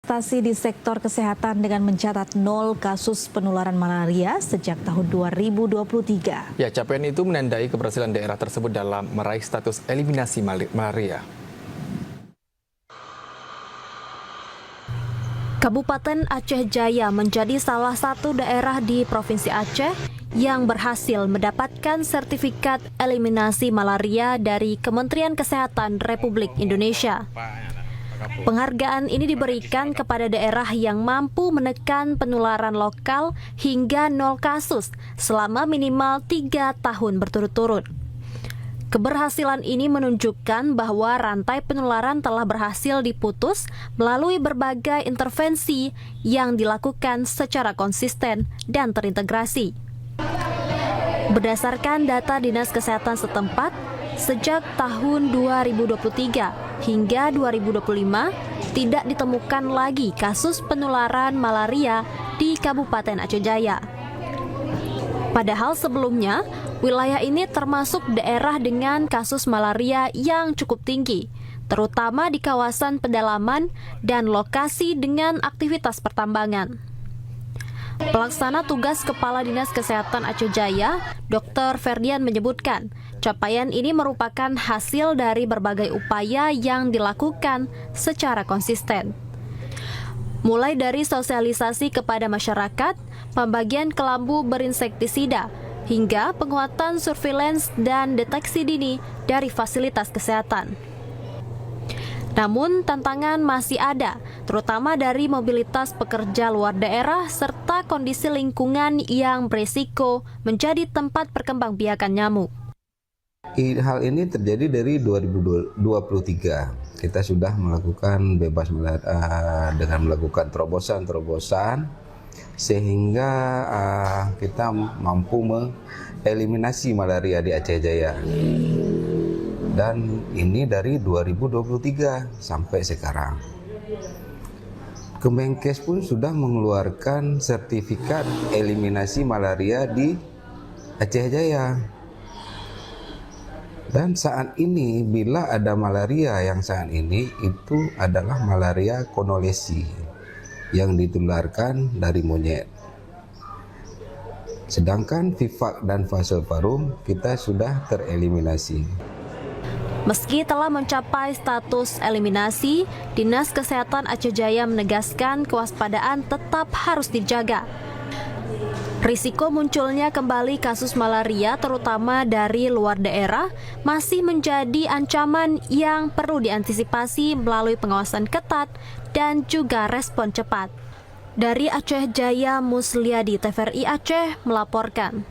Investasi di sektor kesehatan dengan mencatat 0 kasus penularan malaria sejak tahun 2023. Ya, capaian itu menandai keberhasilan daerah tersebut dalam meraih status eliminasi malaria. Kabupaten Aceh Jaya menjadi salah satu daerah di Provinsi Aceh yang berhasil mendapatkan sertifikat eliminasi malaria dari Kementerian Kesehatan Republik Indonesia. Penghargaan ini diberikan kepada daerah yang mampu menekan penularan lokal hingga 0 kasus selama minimal 3 tahun berturut-turut. Keberhasilan ini menunjukkan bahwa rantai penularan telah berhasil diputus melalui berbagai intervensi yang dilakukan secara konsisten dan terintegrasi. Berdasarkan data Dinas Kesehatan setempat, sejak tahun 2023 hingga 2025, tidak ditemukan lagi kasus penularan malaria di Kabupaten Aceh Jaya. Padahal sebelumnya, wilayah ini termasuk daerah dengan kasus malaria yang cukup tinggi, terutama di kawasan pedalaman dan lokasi dengan aktivitas pertambangan. Pelaksana tugas Kepala Dinas Kesehatan Aceh Jaya, Dr. Ferdian menyebutkan, capaian ini merupakan hasil dari berbagai upaya yang dilakukan secara konsisten. Mulai dari sosialisasi kepada masyarakat, pembagian kelambu berinsektisida, hingga penguatan surveillance dan deteksi dini dari fasilitas kesehatan. Namun, tantangan masih ada, terutama dari mobilitas pekerja luar daerah serta kondisi lingkungan yang berisiko menjadi tempat perkembangbiakan nyamuk. Hal ini terjadi dari 2023. Kita sudah melakukan bebas dengan melakukan terobosan sehingga kita mampu mengeliminasi malaria di Aceh Jaya. Dan ini dari 2023 sampai sekarang. Kemenkes pun sudah mengeluarkan sertifikat eliminasi malaria di Aceh Jaya. Dan saat ini bila ada malaria yang saat ini itu adalah malaria konolesi yang ditularkan dari monyet. Sedangkan Vivax dan Falciparum kita sudah tereliminasi. Meski telah mencapai status eliminasi, Dinas Kesehatan Aceh Jaya menegaskan kewaspadaan tetap harus dijaga. Risiko munculnya kembali kasus malaria terutama dari luar daerah masih menjadi ancaman yang perlu diantisipasi melalui pengawasan ketat dan juga respon cepat. Dari Aceh Jaya, Musliadi, TVRI Aceh melaporkan.